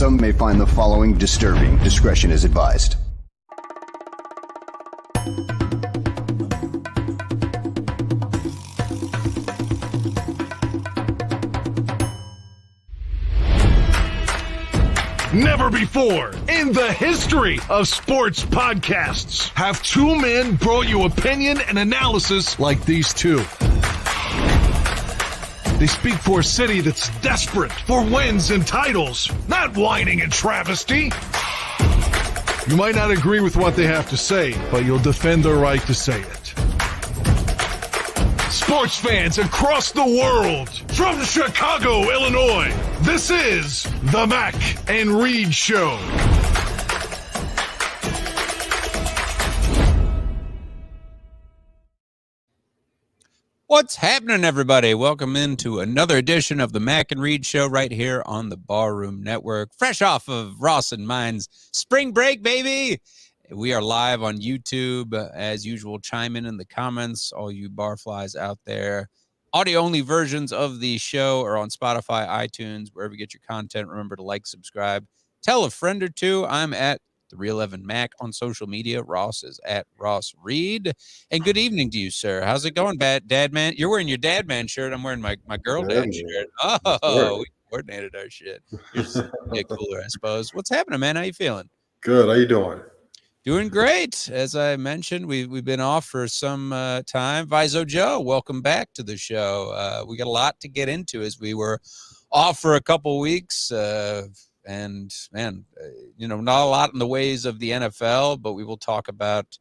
Some may find the following disturbing. Discretion is advised. Never before in the history of sports podcasts have two men brought you opinion and analysis like these two. They speak for a city that's desperate for wins and titles, not whining and travesty. You might not agree with what they have to say, but you'll defend their right to say it. Sports fans across the world, from Chicago, Illinois, this is the Mac and Reed Show. What's happening, everybody? Welcome into another edition of the Mac and Reed Show right here on the Barroom Network. Fresh off of Ross and mine's spring break, baby. We are live on YouTube. As usual, chime in the comments, all you barflies out there. Audio-only versions of the show are on Spotify, iTunes, wherever you get your content. Remember to like, subscribe. Tell a friend or two. I'm at The Real Evan Mac on social media. Ross is at Ross Reed. And good evening to you, sir. How's it going, Dad Man? You're wearing your Dad Man shirt. I'm wearing my girl dad shirt. Oh, we coordinated our shit. You're just a bit cooler, I suppose. What's happening, man? How you feeling? Good. How you doing? Doing great. As I mentioned, we've been off for some time. Viso Joe, welcome back to the show. We got a lot to get into as we were off for a couple weeks. And, man, not a lot in the ways of the NFL, but we will talk about,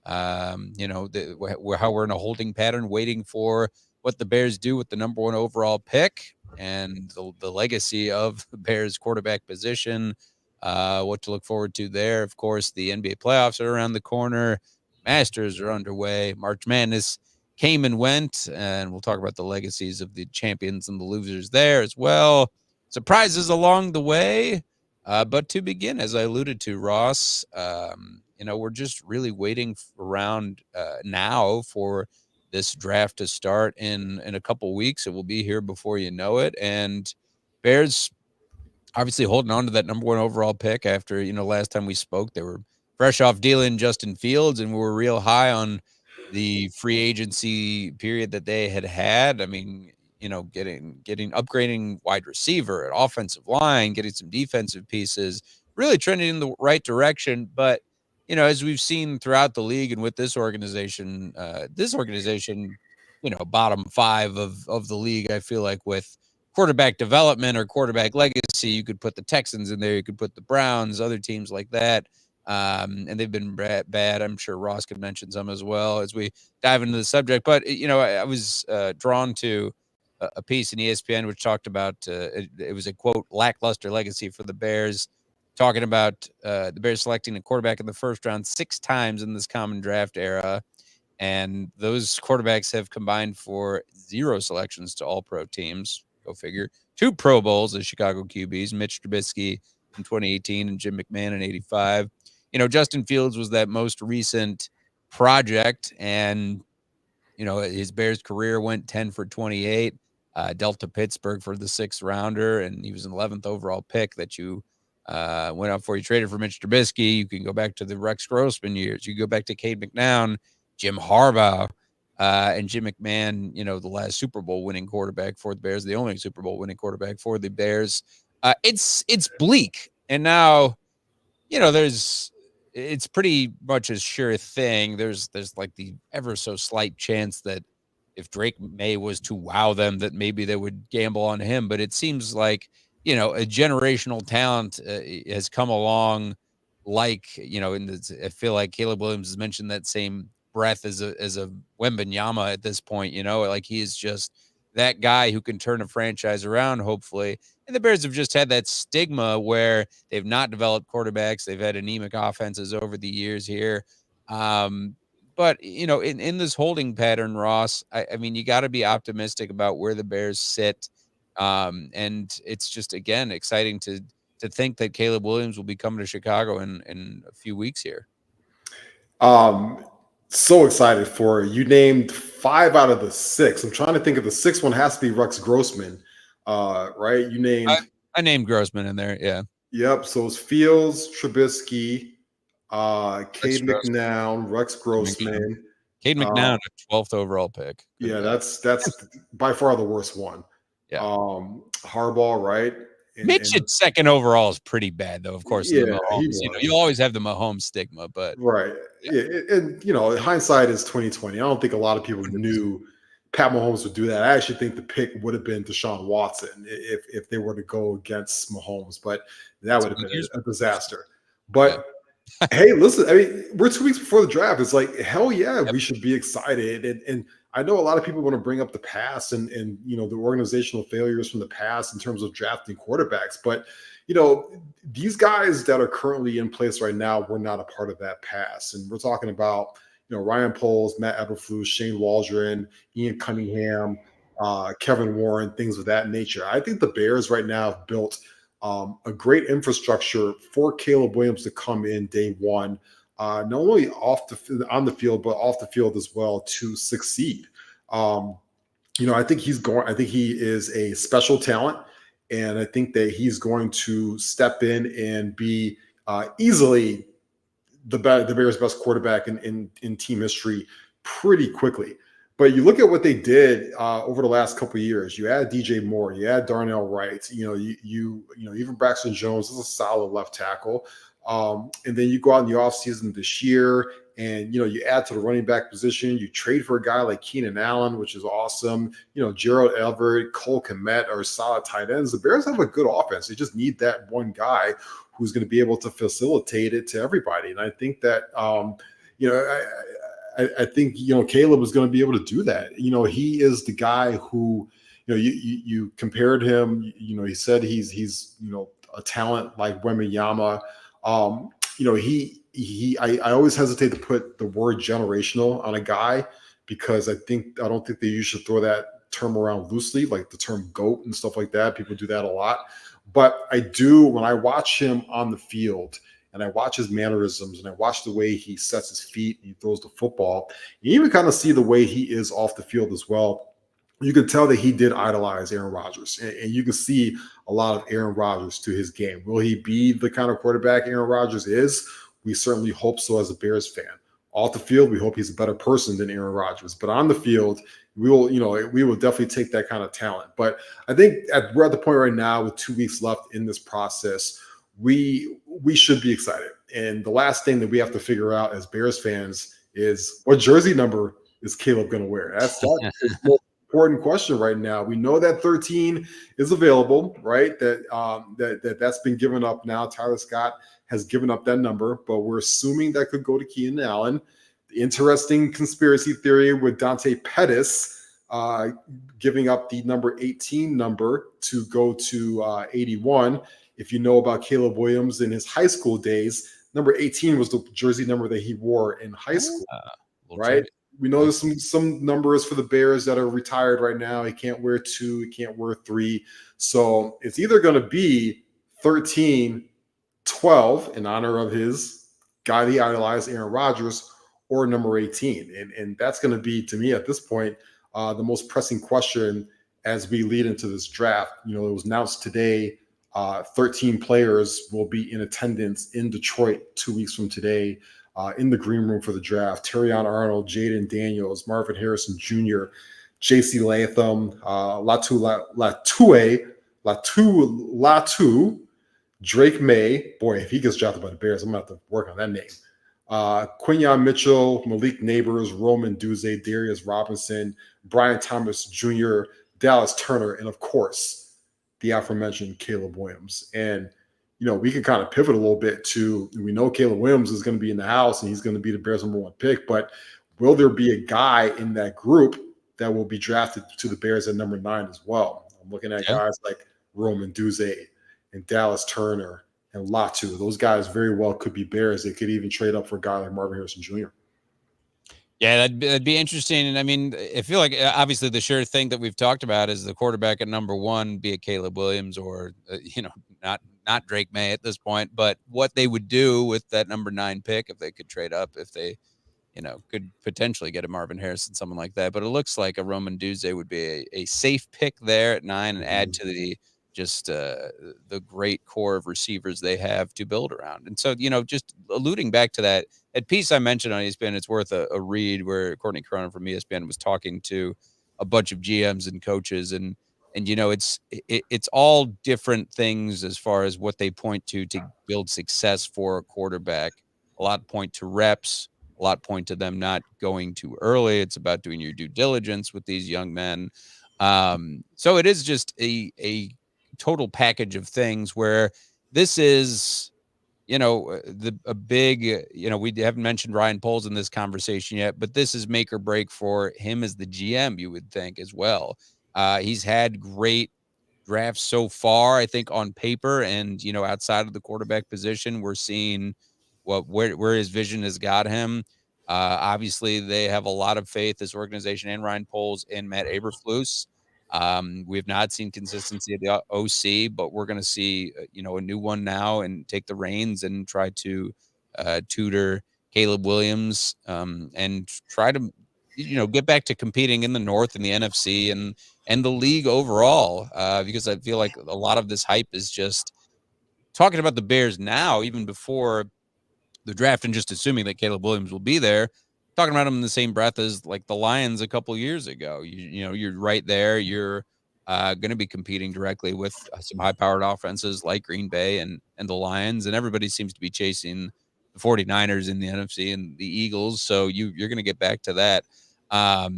how we're in a holding pattern waiting for what the Bears do with the number one overall pick and the legacy of the Bears quarterback position. What to look forward to there. Of course, the NBA playoffs are around the corner. Masters are underway. March Madness came and went, and we'll talk about the legacies of the champions and the losers there as well. Surprises along the way. But to begin, as I alluded to, Ross, we're just really waiting around now for this draft to start in a couple weeks. It will be here before you know it. And Bears obviously holding on to that number one overall pick after, last time we spoke, they were fresh off dealing Justin Fields, and we were real high on the free agency period that they had. I mean, upgrading wide receiver, an offensive line, getting some defensive pieces, really trending in the right direction. But, as we've seen throughout the league and with this organization, bottom five of the league, I feel like with quarterback development or quarterback legacy, you could put the Texans in there, you could put the Browns, other teams like that. And they've been bad. I'm sure Ross could mention some as well as we dive into the subject. But, I was drawn to a piece in ESPN which talked about, it was a, quote, lackluster legacy for the Bears, talking about the Bears selecting a quarterback in the first round 6 times in this common draft era. And those quarterbacks have combined for 0 selections to all-pro teams. Go figure. 2 Pro Bowls as Chicago QBs, Mitch Trubisky in 2018 and Jim McMahon in 85. Justin Fields was that most recent project, and, his Bears career went 10 for 28, dealt to Pittsburgh for the 6th rounder, and he was an 11th overall pick that you went out for. You traded for Mitch Trubisky. You can go back to the Rex Grossman years. You go back to Cade McNown, Jim Harbaugh, and Jim McMahon, the last Super Bowl winning quarterback for the Bears, the only Super Bowl winning quarterback for the Bears. It's bleak. And now, it's pretty much a sure thing. There's like the ever so slight chance that if Drake May was to wow them, that maybe they would gamble on him. But it seems like, a generational talent has come along. Like, I feel like Caleb Williams has mentioned that same breath as a Wembanyama at this point, like he is just that guy who can turn a franchise around, hopefully. And the Bears have just had that stigma where they've not developed quarterbacks. They've had anemic offenses over the years here. But, in this holding pattern, Ross, I mean, you got to be optimistic about where the Bears sit. And it's just, again, exciting to think that Caleb Williams will be coming to Chicago in a few weeks here. So excited for you. Named 5 out of the 6. I'm trying to think of the 6th one has to be Rex Grossman, right? You named. I named Grossman in there. Yeah. Yep. So it's Fields, Trubisky, Rex Cade Grossman. McNown, Rex Grossman. Cade McNown, a 12th overall pick. Yeah, that's by far the worst one. Yeah. Harbaugh, right? Mitch at second overall is pretty bad, though. Of course, yeah, the Mahomes, you always have the Mahomes stigma, but right. Yeah. And hindsight is 2020. I don't think a lot of people knew Pat Mahomes would do that. I actually think the pick would have been Deshaun Watson if they were to go against Mahomes, but that would have been a disaster. But hey, listen, I mean, we're 2 weeks before the draft. It's like, hell yeah, we should be excited. And I know a lot of people want to bring up the past and the organizational failures from the past in terms of drafting quarterbacks. But, these guys that are currently in place right now were not a part of that past. And we're talking about, Ryan Poles, Matt Eberflus, Shane Waldron, Ian Cunningham, Kevin Warren, things of that nature. I think the Bears right now have built a great infrastructure for Caleb Williams to come in day one, not only on the field, but off the field as well to succeed. I think he is a special talent, and I think that he's going to step in and be easily the Bears' best quarterback in team history pretty quickly. But you look at what they did over the last couple of years. You add DJ Moore, you add Darnell Wright, even Braxton Jones is a solid left tackle. And then you go out in the offseason this year and, you add to the running back position. You trade for a guy like Keenan Allen, which is awesome. Gerald Everett, Cole Kmet are solid tight ends. The Bears have a good offense. They just need that one guy who's going to be able to facilitate it to everybody. And I think that, I think Caleb is going to be able to do that. He is the guy who you compared him. He said he's a talent like Wembanyama. I always hesitate to put the word generational on a guy because I don't think that you should throw that term around loosely, like the term GOAT and stuff like that. People do that a lot, but I do when I watch him on the field. And I watch his mannerisms and I watch the way he sets his feet and he throws the football. You even kind of see the way he is off the field as well. You can tell that he did idolize Aaron Rodgers. And you can see a lot of Aaron Rodgers to his game. Will he be the kind of quarterback Aaron Rodgers is? We certainly hope so as a Bears fan. Off the field, we hope he's a better person than Aaron Rodgers. But on the field, we will definitely take that kind of talent. But I think we're at the point right now with 2 weeks left in this process. We should be excited. And the last thing that we have to figure out as Bears fans is what jersey number is Caleb going to wear? That's the most important question right now. We know that 13 is available, right? That's been given up now. Tyler Scott has given up that number, but we're assuming that could go to Keenan Allen. The interesting conspiracy theory with Dante Pettis giving up the number 18 number to go to 81. If you know about Caleb Williams in his high school days, number 18 was the jersey number that he wore in high school, right? We know there's some numbers for the Bears that are retired right now. He can't wear 2, he can't wear 3. So it's either going to be 13, 12 in honor of his guy he idolized, Aaron Rodgers, or number 18. And that's going to be, to me at this point, the most pressing question as we lead into this draft. It was announced today 13 players will be in attendance in Detroit 2 weeks from today in the green room for the draft. Terrion Arnold, Jaden Daniels, Marvin Harrison Jr., J.C. Latham, Latu, Drake May. Boy, if he gets drafted by the Bears, I'm going to have to work on that name. Quinyon Mitchell, Malik Neighbors, Roman Duze, Darius Robinson, Brian Thomas Jr., Dallas Turner, and of course, the aforementioned Caleb Williams. And, we can kind of pivot a little bit to, we know Caleb Williams is going to be in the house and he's going to be the Bears' number 1 pick, but will there be a guy in that group that will be drafted to the Bears at number 9 as well? I'm looking at guys like Roman Duze and Dallas Turner and Latu. Those guys very well could be Bears. They could even trade up for a guy like Marvin Harrison Jr. Yeah, that'd be interesting. And I mean, I feel like obviously the sure thing that we've talked about is the quarterback at number 1, be it Caleb Williams or, not Drake May at this point, but what they would do with that number 9 pick, if they could trade up, if they, could potentially get a Marvin Harrison, someone like that. But it looks like a Roman Duze would be a safe pick there at 9 and add to just the great core of receivers they have to build around. And so, just alluding back to that piece I mentioned on ESPN, it's worth a read, where Courtney Cronin from ESPN was talking to a bunch of GMs and coaches, and it's all different things as far as what they point to build success for a quarterback. A lot point to reps, a lot point to them not going too early. It's about doing your due diligence with these young men. So it is just a total package of things, where this is, a big, we haven't mentioned Ryan Poles in this conversation yet, but this is make or break for him as the GM, you would think, as well. He's had great drafts so far, I think, on paper, and, outside of the quarterback position, we're seeing where his vision has got him. Obviously, they have a lot of faith, this organization and Ryan Poles, and Matt Eberflus. We have not seen consistency at the OC, but we're going to see, a new one now, and take the reins and try to tutor Caleb Williams, and try to, get back to competing in the North and the NFC and the league overall, because I feel like a lot of this hype is just talking about the Bears now, even before the draft, and just assuming that Caleb Williams will be there, talking about him in the same breath as like the Lions a couple years ago. You're right there. You're going to be competing directly with some high-powered offenses like Green Bay and the Lions, and everybody seems to be chasing the 49ers in the NFC and the Eagles. So you're going to get back to that. I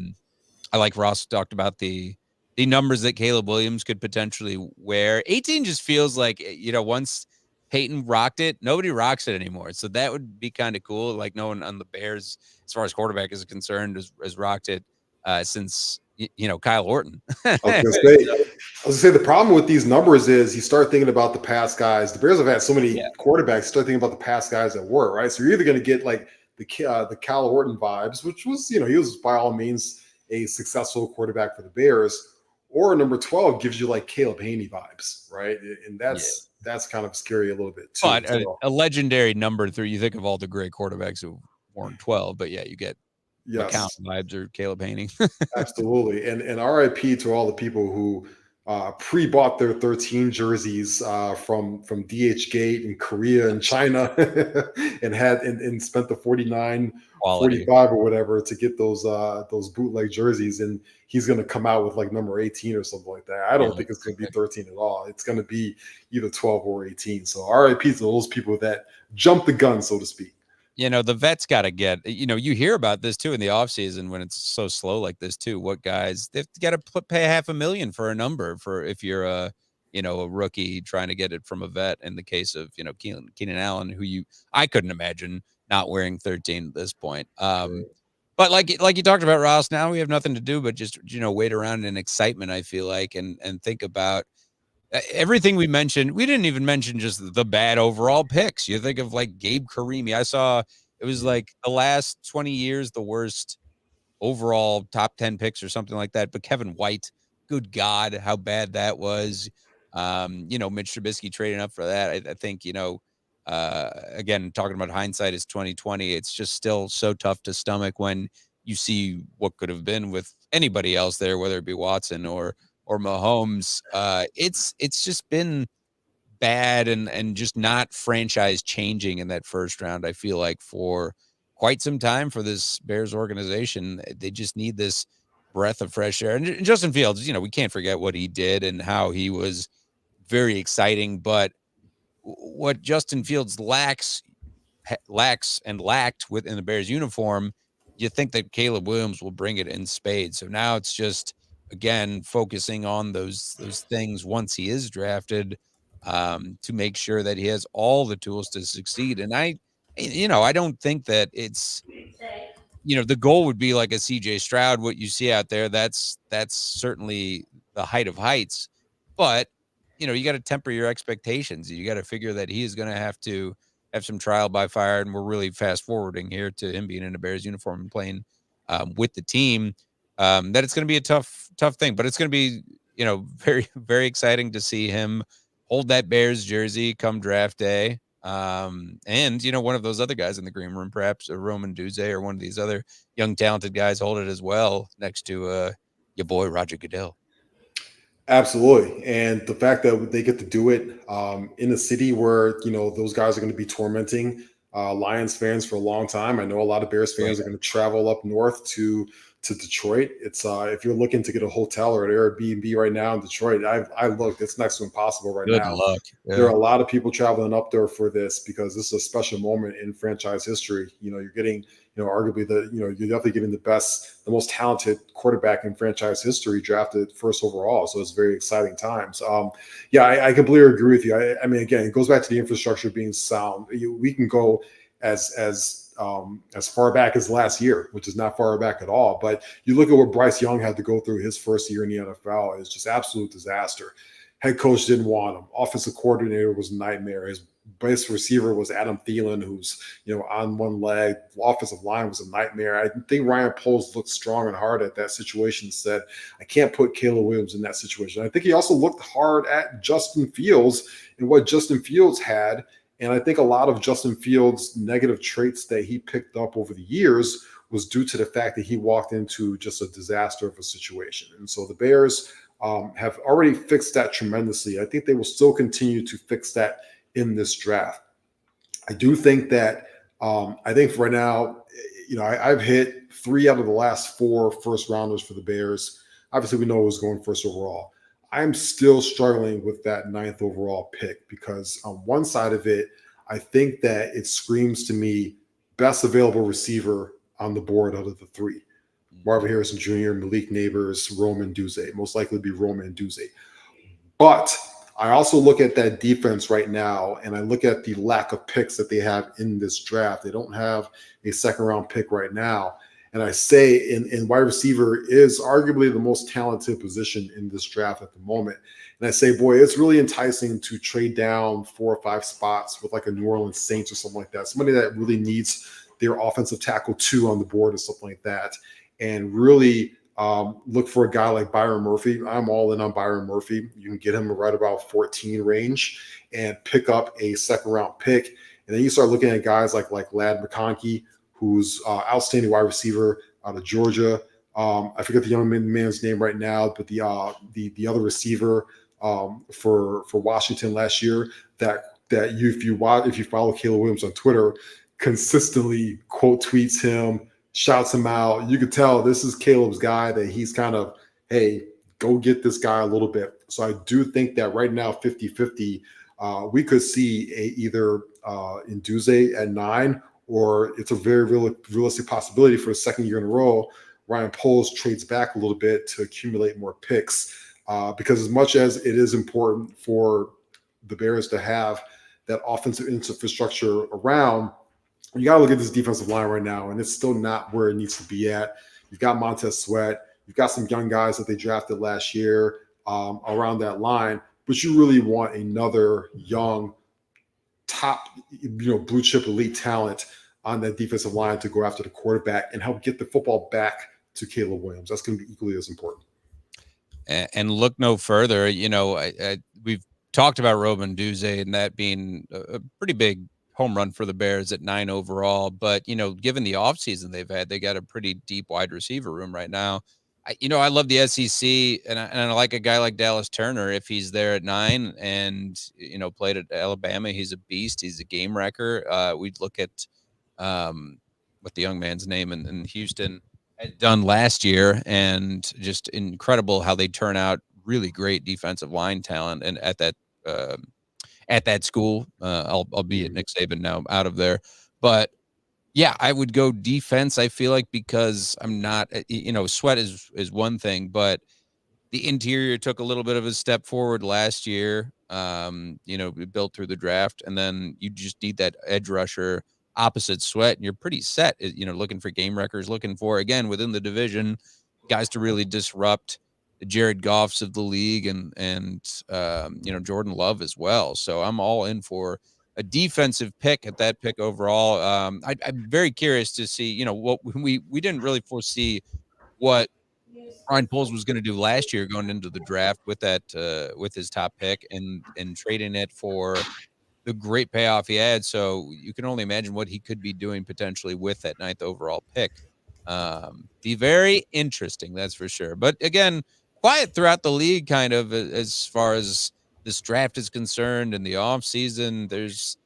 like Ross talked about the numbers that Caleb Williams could potentially wear. 18 just feels like, once Peyton rocked it, nobody rocks it anymore. So that would be kind of cool. Like, no one on the Bears, as far as quarterback is concerned, has rocked it since, Kyle Orton. I was gonna say the problem with these numbers is you start thinking about the past guys. The Bears have had so many quarterbacks. Start thinking about the past guys that were, right. So you're either going to get like the Kyle Orton vibes, which was, he was by all means a successful quarterback for the Bears, or number 12 gives you like Caleb Haney vibes, right? And that's kind of scary a little bit too. But a legendary number 3. You think of all the great quarterbacks who worn 12, but you get McCown vibes or Caleb Haney. Absolutely. And RIP to all the people who pre-bought their 13 jerseys from DH Gate in Korea and China and spent the 49 quality. 45 or whatever to get those bootleg jerseys, and he's going to come out with like number 18 or something like that. I don't think it's going to be 13 at all. It's going to be either 12 or 18. So RIP to those people that jumped the gun, so to speak. The vets got to get, you hear about this too in the offseason when it's so slow like this too. What guys, they've got to pay $500,000 for a number for if you're a rookie trying to get it from a vet. In the case of, Keenan Allen, who I couldn't imagine not wearing 13 at this point. But like you talked about, Ross, now we have nothing to do but just, wait around in excitement, I feel like, and think about everything we mentioned. We didn't even mention just the bad overall picks. You think of like Gabe Karimi. I saw it was like the last 20 years, the worst overall top 10 picks or something like that. But Kevin White, good God, how bad that was. Mitch Trubisky trading up for that. I think, again, talking about hindsight is 2020. It's just still so tough to stomach when you see what could have been with anybody else there, whether it be Watson or Mahomes. It's just been bad and just not franchise changing in that first round. I feel like for quite some time for this Bears organization, they just need this breath of fresh air. And Justin Fields, we can't forget what he did and how he was very exciting. But what Justin Fields lacks and lacked within the Bears uniform, you think that Caleb Williams will bring it in spades. So now it's just, again, focusing on those things once he is drafted, to make sure that he has all the tools to succeed. And I don't think that it's, the goal would be like a CJ Stroud, what you see out there. That's certainly the height of heights, but you got to temper your expectations. You got to figure that he is going to have to have some trial by fire. And we're really fast forwarding here to him being in a Bears uniform and playing with the team. That it's going to be a tough thing, but it's going to be, very, very exciting to see him hold that Bears jersey come draft day. And, one of those other guys in the green room, perhaps a Roman Duze or one of these other young, talented guys hold it as well next to your boy, Roger Goodell. Absolutely. And the fact that they get to do it in a city where, those guys are going to be tormenting Lions fans for a long time. I know a lot of Bears fans are going to travel up north to Detroit. It's if you're looking to get a hotel or an Airbnb right now in Detroit, I looked, it's next to impossible right Good now. luck. There Yeah. are a lot of people traveling up there for this because this is a special moment in franchise history. You're getting, arguably you're definitely getting the most talented quarterback in franchise history drafted first overall. So it's very exciting times. Yeah, I completely agree with you. I mean, again, it goes back to the infrastructure being sound. We can go as far back as last year, which is not far back at all. But you look at what Bryce Young had to go through his first year in the NFL, it's just absolute disaster. Head coach didn't want him. Offensive coordinator was a nightmare. His best receiver was Adam Thielen, who's on one leg. The offensive line was a nightmare. I think Ryan Poles looked strong and hard at that situation. Said, "I can't put Caleb Williams in that situation." I think he also looked hard at Justin Fields and what Justin Fields had. And I think a lot of Justin Fields' negative traits that he picked up over the years was due to the fact that he walked into just a disaster of a situation. And so the Bears have already fixed that tremendously. I think they will still continue to fix that in this draft. I do think that I think for right now, I've hit 3 out of the last 4 first rounders for the Bears. Obviously, we know who's going first overall. I'm still struggling with that 9th overall pick because on one side of it, I think that it screams to me best available receiver on the board out of the 3. Marvin Harrison Jr., Malik Neighbors, Roman Duze. Most likely be Roman Duze. But I also look at that defense right now, and I look at the lack of picks that they have in this draft. They don't have a second-round pick right now. And I say in wide receiver is arguably the most talented position in this draft at the moment. And I say, boy, it's really enticing to trade down 4 or 5 spots with like a New Orleans Saints or something like that. Somebody that really needs their offensive tackle 2 on the board or something like that. And really look for a guy like Byron Murphy. I'm all in on Byron Murphy. You can get him right about 14 range and pick up a second-round pick. And then you start looking at guys like Ladd McConkey, who's outstanding wide receiver out of Georgia. I forget the young man's name right now, but the other receiver for Washington last year that if you follow Caleb Williams on Twitter, consistently quote tweets him, shouts him out. You could tell this is Caleb's guy, that he's kind of, hey, go get this guy a little bit. So I do think that right now, 50-50, we could see either Nduze at 9, or it's a very realistic possibility for a second year in a row, Ryan Poles trades back a little bit to accumulate more picks. Because as much as it is important for the Bears to have that offensive infrastructure around, you got to look at this defensive line right now, and it's still not where it needs to be at. You've got Montez Sweat. You've got some young guys that they drafted last year around that line, but you really want another young, top, blue chip elite talent on that defensive line to go after the quarterback and help get the football back to Caleb Williams. That's going to be equally as important. And look no further. We've talked about Roman Duze and that being a pretty big home run for the Bears at 9 overall. But, given the offseason they've had, they got a pretty deep wide receiver room right now. I love the SEC, and I like a guy like Dallas Turner if he's there at 9 and, played at Alabama. He's a beast. He's a game wrecker. We'd look at what the young man's name in Houston had done last year, and just incredible how they turn out really great defensive line talent and at that school, albeit Nick Saban now out of there. But yeah, I would go defense. I feel like because I'm not, Sweat is one thing, but the interior took a little bit of a step forward last year. Built through the draft, and then you just need that edge rusher opposite Sweat, and you're pretty set. Looking for game wreckers, looking for, again, within the division, guys to really disrupt the Jared Goffs of the league and Jordan Love as well. So I'm all in for a defensive pick at that pick overall. I'm very curious to see, what we didn't really foresee what Ryan Poles was going to do last year going into the draft with that with his top pick and trading it for the great payoff he had. So you can only imagine what he could be doing potentially with that 9th overall pick. Be very interesting, that's for sure. But again, quiet throughout the league, kind of as far as this draft is concerned. In the off season, there's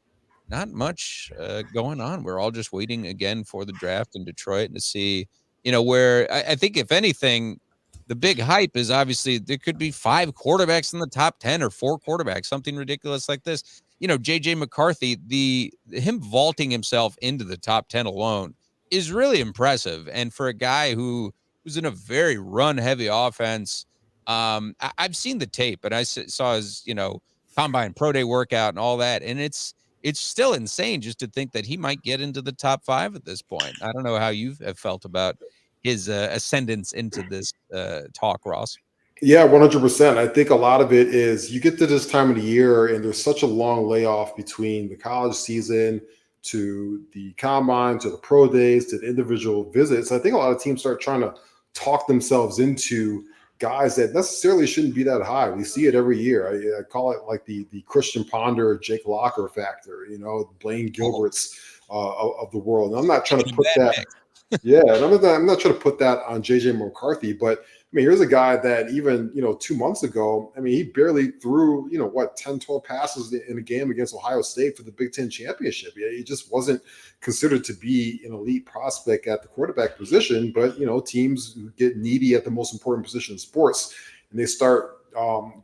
not much going on. We're all just waiting again for the draft in Detroit to see, where I think if anything, the big hype is obviously there could be 5 quarterbacks in the top 10 or 4 quarterbacks, something ridiculous like this. JJ McCarthy, him vaulting himself into the top 10 alone is really impressive. And for a guy who's in a very run heavy offense, I've seen the tape, and I saw his, combine pro day workout and all that. And it's still insane just to think that he might get into the top 5 at this point. I don't know how you have felt about his ascendance into this talk, Ross. Yeah, 100%. I think a lot of it is you get to this time of the year and there's such a long layoff between the college season to the combine, to the pro days, to the individual visits. I think a lot of teams start trying to talk themselves into guys that necessarily shouldn't be that high. We see it every year. I call it like the Christian Ponder, Jake Locker factor, Blaine Gilbert's of the world. And I'm not trying to put that. Yeah, and I'm not trying to put that on JJ McCarthy, but I mean, here's a guy that even, 2 months ago, I mean, he barely threw, 10, 12 passes in a game against Ohio State for the Big Ten championship. Yeah, he just wasn't considered to be an elite prospect at the quarterback position. But, teams get needy at the most important position in sports, and they start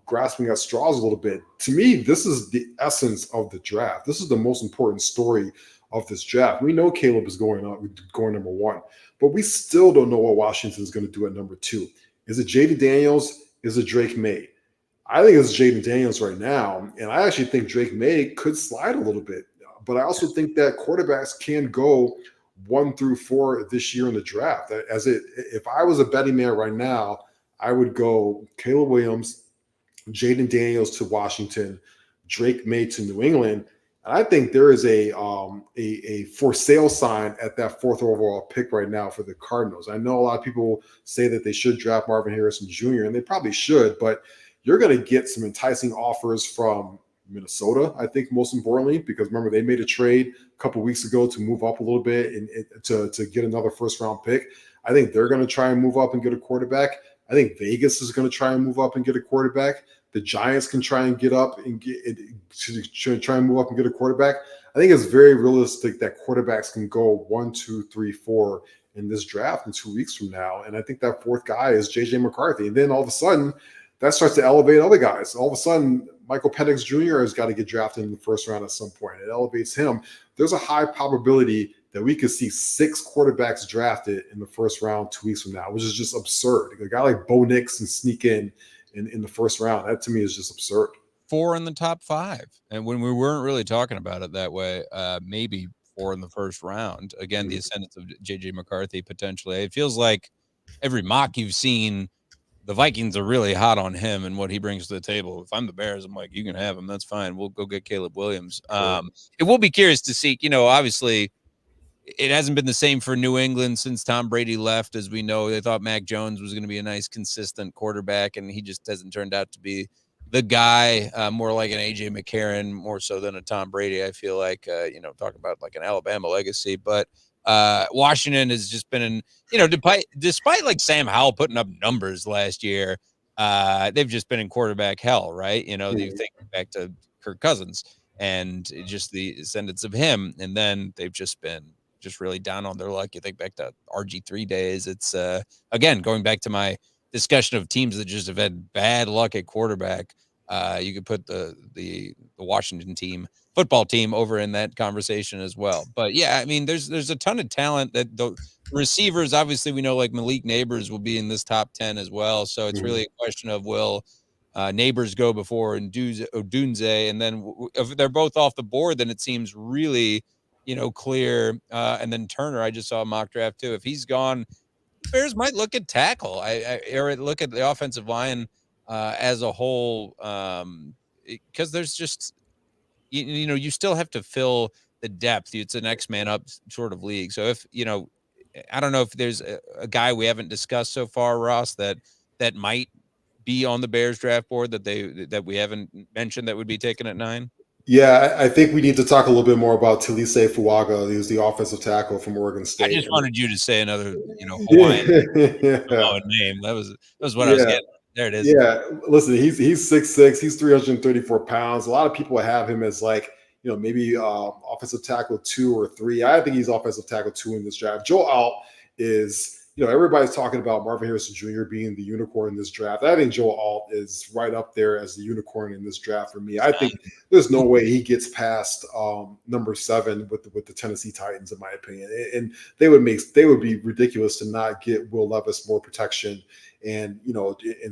grasping at straws a little bit. To me, this is the essence of the draft. This is the most important story of this draft. We know Caleb is going number 1, but we still don't know what Washington is going to do at number 2. Is it Jaden Daniels? Is it Drake May? I think it's Jaden Daniels right now, and I actually think Drake May could slide a little bit. But I also think that quarterbacks can go 1 through 4 this year in the draft. If I was a betting man right now, I would go Caleb Williams, Jaden Daniels to Washington, Drake May to New England. And I think there is a for sale sign at that 4th overall pick right now for the Cardinals. I know a lot of people say that they should draft Marvin Harrison Jr., and they probably should, but you're going to get some enticing offers from Minnesota, I think, most importantly, because remember, they made a trade a couple of weeks ago to move up a little bit and to get another first-round pick. I think they're going to try and move up and get a quarterback. I think Vegas is going to try and move up and get a quarterback. The Giants can try and get up and try and move up and get a quarterback. I think it's very realistic that quarterbacks can go 1, 2, 3, 4 in this draft in 2 weeks from now. And I think that 4th guy is JJ McCarthy. And then all of a sudden, that starts to elevate other guys. All of a sudden, Michael Penix Jr. has got to get drafted in the 1st round at some point. It elevates him. There's a high probability that we could see 6 quarterbacks drafted in the 1st round 2 weeks from now, which is just absurd. A guy like Bo Nix can sneak in the 1st round. That to me is just absurd. 4 in the top 5. And when we weren't really talking about it that way, maybe 4 in the 1st round. Again, the ascendance of JJ McCarthy potentially. It feels like every mock you've seen, the Vikings are really hot on him and what he brings to the table. If I'm the Bears, I'm like, you can have him. That's fine. We'll go get Caleb Williams. It will be curious to see, obviously it hasn't been the same for New England since Tom Brady left. As we know, they thought Mac Jones was going to be a nice, consistent quarterback, and he just hasn't turned out to be the guy, more like an A.J. McCarron, more so than a Tom Brady, I feel like, talking about like an Alabama legacy. But Washington has just been despite like Sam Howell putting up numbers last year, they've just been in quarterback hell, right? You think back to Kirk Cousins and just the ascendance of him, and then they've just been really down on their luck. You think back to RG3 days. It's again going back to my discussion of teams that just have had bad luck at quarterback. You could put the Washington football team over in that conversation as well. But yeah, I mean, there's a ton of talent that the receivers, obviously we know like Malik Neighbors will be in this top 10 as well. So it's really a question of will Neighbors go before Odunze, and then if they're both off the board, then it seems really, clear. And then Turner, I just saw a mock draft too. If he's gone, Bears might look at tackle. Or look at the offensive line as a whole, because there's just, you still have to fill the depth. It's a next man up sort of league. So if, I don't know if there's a guy we haven't discussed so far, Ross, that might be on the Bears draft board that we haven't mentioned that would be taken at 9. Yeah, I think we need to talk a little bit more about Talise Fuaga. He was the offensive tackle from Oregon State. I just wanted you to say another, Hawaiian name. That was what I was getting. There it is. Yeah, listen, he's 6'6", he's 334 pounds. A lot of people have him as like, maybe offensive tackle 2 or 3. I think he's offensive tackle 2 in this draft. Joe Alt is, everybody's talking about Marvin Harrison Jr. being the unicorn in this draft. I think Joe Alt is right up there as the unicorn in this draft for me. I think there's no way he gets past number 7 with the Tennessee Titans, in my opinion. And they would be ridiculous to not get Will Levis more protection and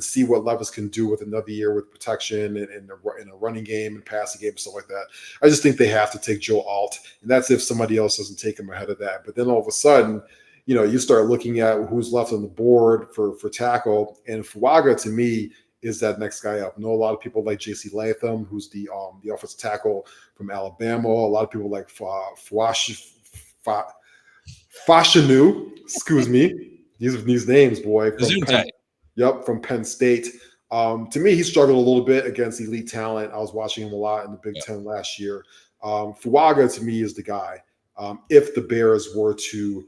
see what Levis can do with another year with protection and in a running game and passing game and stuff like that. I just think they have to take Joe Alt, and that's if somebody else doesn't take him ahead of that. But then all of a sudden, you start looking at who's left on the board for tackle, and Fuaga to me is that next guy up. I know a lot of people like J.C. Latham, who's the offensive tackle from Alabama. A lot of people like Fashanu, excuse me. These names, boy. From Penn State. To me, he struggled a little bit against elite talent. I was watching him a lot in the Big Ten last year. Fuaga, to me, is the guy if the Bears were to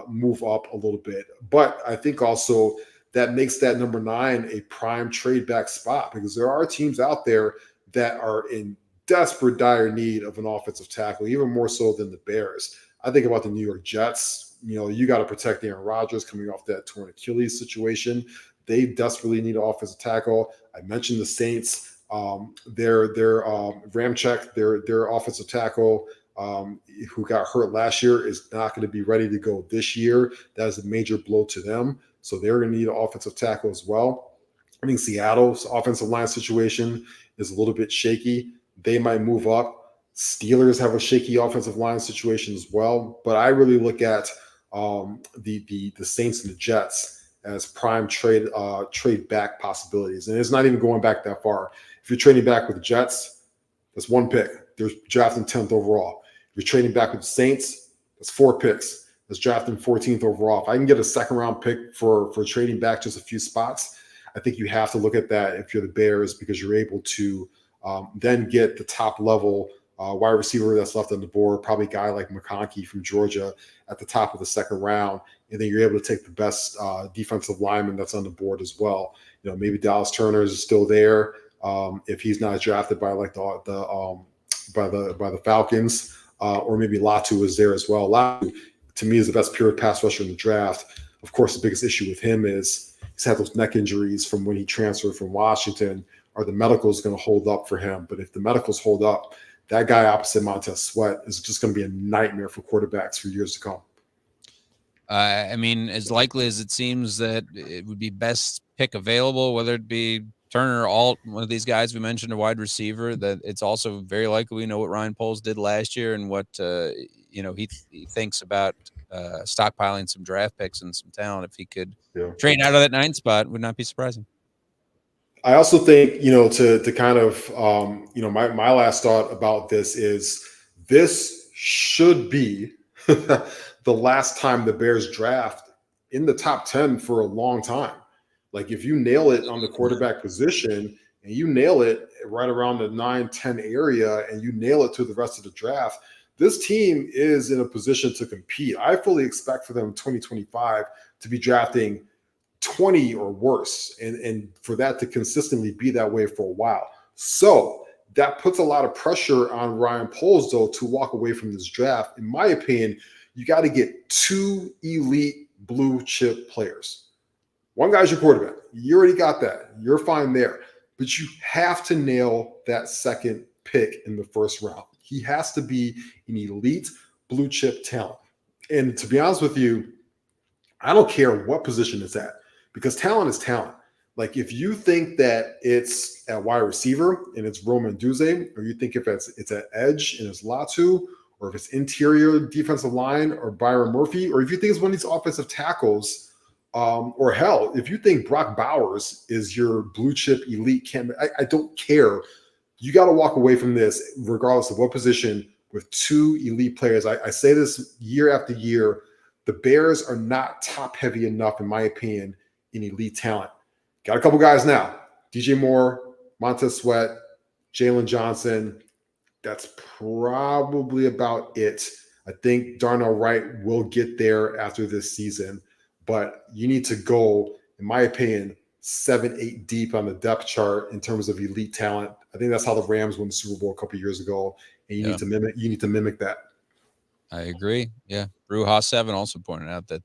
move up a little bit. But I think also that makes that number 9 a prime trade back spot, because there are teams out there that are in desperate, dire need of an offensive tackle, even more so than the Bears. I think about the New York Jets. You got to protect Aaron Rodgers coming off that torn Achilles situation. They desperately need an offensive tackle. I mentioned the Saints. Their Ramczyk, their offensive tackle, who got hurt last year, is not going to be ready to go this year. That is a major blow to them. So they're going to need an offensive tackle as well. I think Seattle's offensive line situation is a little bit shaky. They might move up. Steelers have a shaky offensive line situation as well. But I really look at the Saints and the Jets as prime trade back possibilities. And it's not even going back that far. If you're trading back with the Jets, that's 1 pick. They're drafting 10th overall. If you're trading back with the Saints, that's 4 picks. That's drafting 14th overall. If I can get a 2nd-round pick for trading back just a few spots, I think you have to look at that if you're the Bears, because you're able to then get the top level wide receiver that's left on the board, probably a guy like McConkey from Georgia at the top of the 2nd round. And then you're able to take the best defensive lineman that's on the board as well. Maybe Dallas Turner is still there if he's not drafted by like the Falcons, or maybe Latu is there as well. Latu, to me, is the best pure pass rusher in the draft. Of course, the biggest issue with him is he's had those neck injuries from when he transferred from Washington. Are the medicals going to hold up for him? But if the medicals hold up, that guy opposite Montez Sweat is just going to be a nightmare for quarterbacks for years to come. I mean, as likely as it seems that it would be best pick available, whether it be Turner or Alt, one of these guys we mentioned, a wide receiver, that it's also very likely we know what Ryan Poles did last year and what he thinks about stockpiling some draft picks and some talent. If he could trade out of that 9 spot, would not be surprising. I also think, to kind of, my last thought about this is this should be the last time the Bears draft in the top 10 for a long time. Like, if you nail it on the quarterback position and you nail it right around the 9-10 area and you nail it to the rest of the draft, this team is in a position to compete. I fully expect for them in 2025 to be drafting 20 or worse, and for that to consistently be that way for a while. So that puts a lot of pressure on Ryan Poles, though, to walk away from this draft. In my opinion, you got to get 2 elite blue chip players. One guy's your quarterback. You already got that. You're fine there. But you have to nail that 2nd pick in the 1st round. He has to be an elite blue chip talent. And to be honest with you, I don't care what position it's at, because talent is talent. Like, if you think that it's at wide receiver and it's Roman Duze, or you think if it's at edge and it's Latu, or if it's interior defensive line or Byron Murphy, or if you think it's one of these offensive tackles, or hell, if you think Brock Bowers is your blue chip elite candidate, I don't care. You got to walk away from this regardless of what position with 2 elite players. I say this year after year. The Bears are not top heavy enough, in my opinion, in elite talent. Got a couple guys now. DJ Moore, Montez Sweat, Jalen Johnson. That's probably about it. I think Darnell Wright will get there after this season. But you need to go, in my opinion, 7, 8 deep on the depth chart in terms of elite talent. I think that's how the Rams won the Super Bowl a couple of years ago, and you need to mimic that. I agree. Yeah, Brew Haas 7 also pointed out that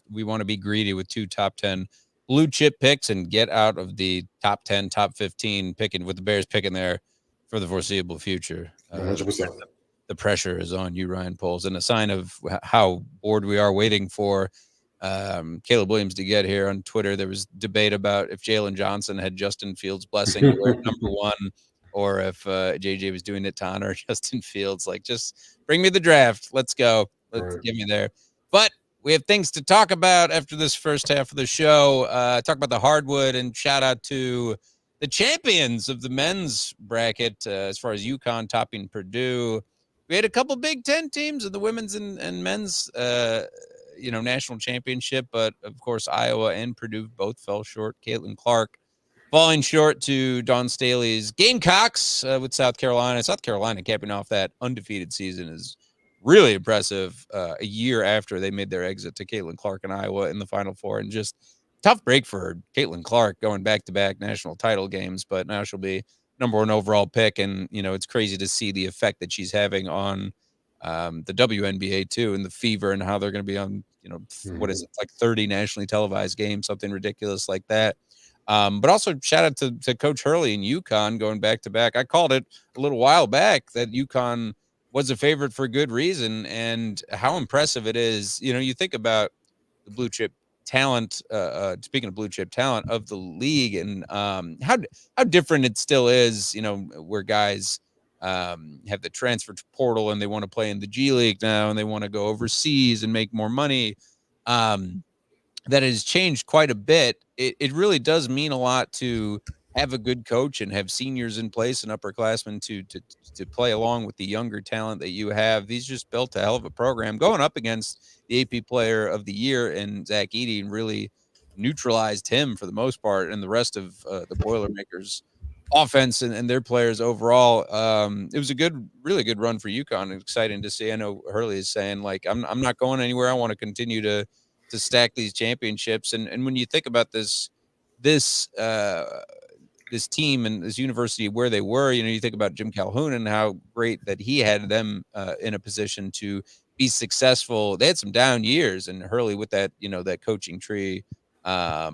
we want to be greedy with 2 top 10 blue chip picks and get out of the top 10, top 15 picking with the Bears picking there for the foreseeable future. 100%. The pressure is on you, Ryan Poles, and a sign of how bored we are waiting for Caleb Williams to get here. On Twitter, there was debate about if Jalen Johnson had Justin Fields' blessing to wear number 1, or if JJ was doing it to honor Justin Fields. Like, just bring me the draft. Let's go. Let's get me there. But we have things to talk about after this first half of the show. Talk about the hardwood, and shout out to the champions of the men's bracket as far as UConn topping Purdue. We had a couple Big Ten teams in the women's and men's national championship, but of course Iowa and Purdue both fell short. Caitlin Clark falling short to Dawn Staley's Gamecocks with South Carolina. South Carolina capping off that undefeated season is really impressive a year after they made their exit to Caitlin Clark and Iowa in the Final Four. And just tough break for Caitlin Clark going back-to-back national title games, but now she'll be number 1 overall pick. And, it's crazy to see the effect that she's having on the WNBA too, and the fever, and how they're going to be on, what is it, like 30 nationally televised games, something ridiculous like that. But also shout out to Coach Hurley and UConn going back to back. I called it a little while back that UConn was a favorite for good reason, and how impressive it is. You think about the blue chip talent, speaking of blue chip talent of the league, and how different it still is, where guys have the transfer portal and they want to play in the G League now, and they want to go overseas and make more money. That has changed quite a bit. It really does mean a lot to have a good coach and have seniors in place and upperclassmen to play along with the younger talent that you have. These just built a hell of a program, going up against the AP Player of the Year and Zach Edey, and really neutralized him for the most part, and the rest of the Boilermakers offense and their players overall. It was a really good run for UConn. Exciting to see. I know Hurley is saying, like, I'm not going anywhere. I want to continue to stack these championships. And when you think about this team and this university where they were, you think about Jim Calhoun and how great that he had them in a position to be successful. They had some down years, and Hurley with that, that coaching tree, of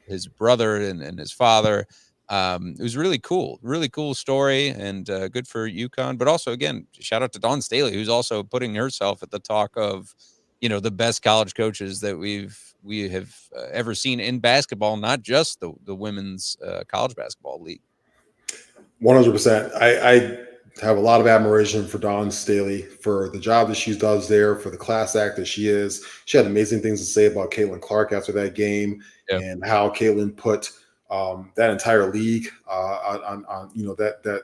his brother and his father. It was really cool story, and good for UConn. But also, again, shout out to Dawn Staley, who's also putting herself at the talk of, the best college coaches that we have ever seen in basketball, not just the women's college basketball league. 100%. I have a lot of admiration for Dawn Staley, for the job that she does there, for the class act that she is. She had amazing things to say about Caitlin Clark after that game, and how Caitlin put that entire league on that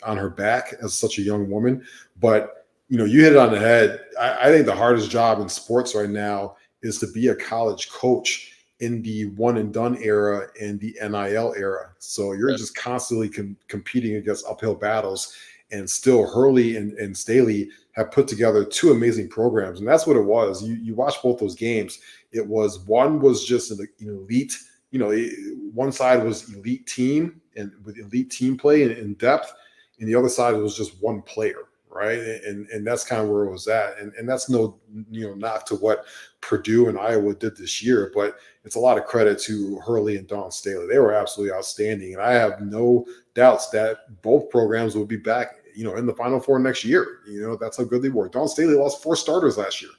on her back as such a young woman. But you hit it on the head. I think the hardest job in sports right now is to be a college coach in the one and done era and the NIL era. So you're just constantly competing against uphill battles. And still, Hurley and Staley have put together 2 amazing programs. And that's what it was. You watch both those games. One was just an elite, one side was elite team and with elite team play and in depth. And the other side was just one player. Right. And that's kind of where it was at. And that's no, knock to what Purdue and Iowa did this year, but it's a lot of credit to Hurley and Dawn Staley. They were absolutely outstanding. And I have no doubts that both programs will be back, in the Final Four next year. That's how good they were. Dawn Staley lost 4 starters last year,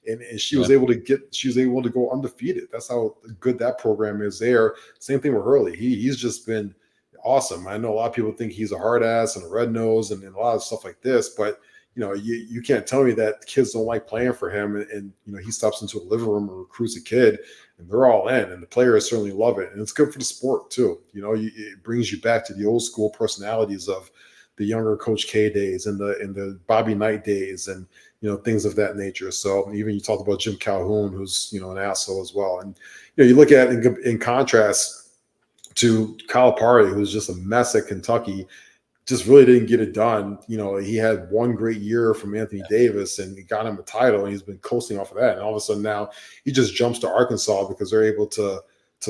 and she was able to go undefeated. That's how good that program is there. Same thing with Hurley. He's just been awesome. I know a lot of people think he's a hard ass and a red nose and a lot of stuff like this, but you can't tell me that kids don't like playing for him. And he steps into a living room and recruits a kid, and they're all in, and the players certainly love it. And it's good for the sport too. It brings you back to the old school personalities of the younger Coach K days and the Bobby Knight days, and things of that nature. So even you talked about Jim Calhoun, who's an asshole as well. And you look at in contrast to Calipari, who's just a mess at Kentucky, just really didn't get it done. He had one great year from Anthony Davis, and he got him a title, and he's been coasting off of that. And all of a sudden now he just jumps to Arkansas because they're able to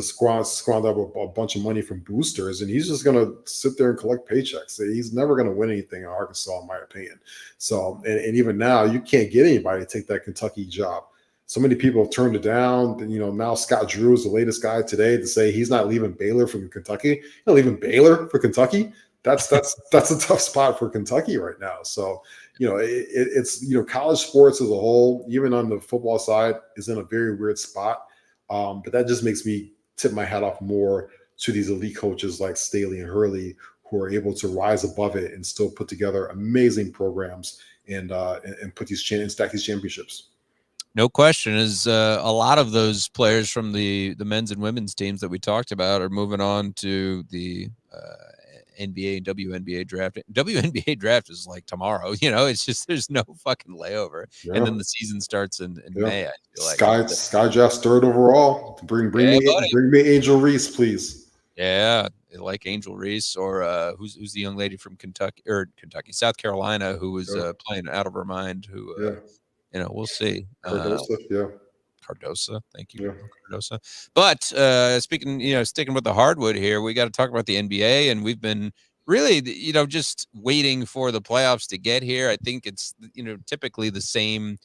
squander up a bunch of money from boosters, and he's just going to sit there and collect paychecks. He's never going to win anything in Arkansas, in my opinion. So, and even now, you can't get anybody to take that Kentucky job. So many people have turned it down. Now Scott Drew is the latest guy today to say he's not leaving Baylor for Kentucky. He's not leaving Baylor for Kentucky. That's a tough spot for Kentucky right now. So, it's college sports as a whole, even on the football side, is in a very weird spot. But that just makes me tip my hat off more to these elite coaches like Staley and Hurley, who are able to rise above it and still put together amazing programs and put and stack these championships. No question is a lot of those players from the men's and women's teams that we talked about are moving on to the NBA and WNBA draft. WNBA draft is like tomorrow. It's just there's no fucking layover. Yeah. And then the season starts in May. I feel like Sky Jeff's third overall. Bring me Angel Reese, please. Yeah, like Angel Reese or who's the young lady from South Carolina who was playing out of her mind. We'll see. Cardosa. Thank you, Cardosa. But sticking with the hardwood here, we got to talk about the NBA, and we've been really, just waiting for the playoffs to get here. I think it's, typically the same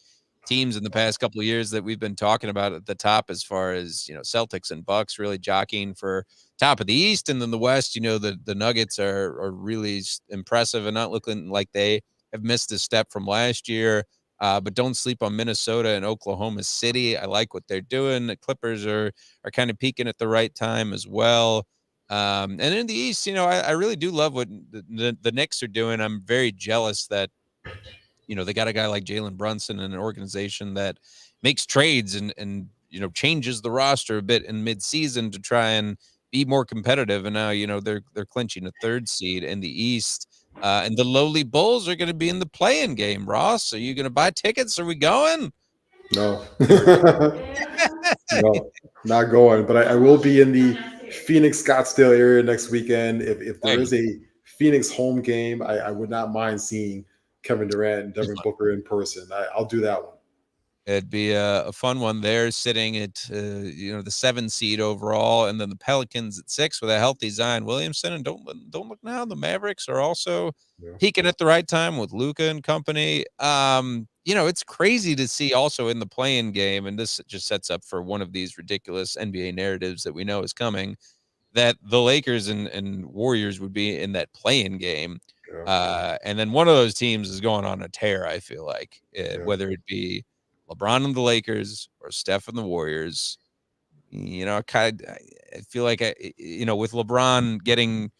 teams in the past couple of years that we've been talking about at the top, as far as, Celtics and Bucks really jockeying for top of the East, and then the West, the Nuggets are really impressive and not looking like they have missed a step from last year. But don't sleep on Minnesota and Oklahoma City. I like what they're doing. The Clippers are kind of peaking at the right time as well. And in the East, I really do love what the Knicks are doing. I'm very jealous that, they got a guy like Jalen Brunson in an organization that makes trades and changes the roster a bit in midseason to try and be more competitive. And now, they're clinching a third seed in the East. And the lowly Bulls are going to be in the play-in game. Ross, are you going to buy tickets? Are we going? No. No, not going. But I will be in the Phoenix Scottsdale area next weekend. If there is a Phoenix home game, I would not mind seeing Kevin Durant and Devin Booker in person. I'll do that one. It'd be a fun one there, sitting at the 7 seed overall, and then the Pelicans at 6 with a healthy Zion Williamson. And don't look now, the Mavericks are also peaking at the right time with Luka and company. It's crazy to see also in the play-in game, and this just sets up for one of these ridiculous NBA narratives that we know is coming, that the Lakers and Warriors would be in that play-in game. And then one of those teams is going on a tear, I feel like, whether it be LeBron and the Lakers or Steph and the Warriors. I feel like, with LeBron getting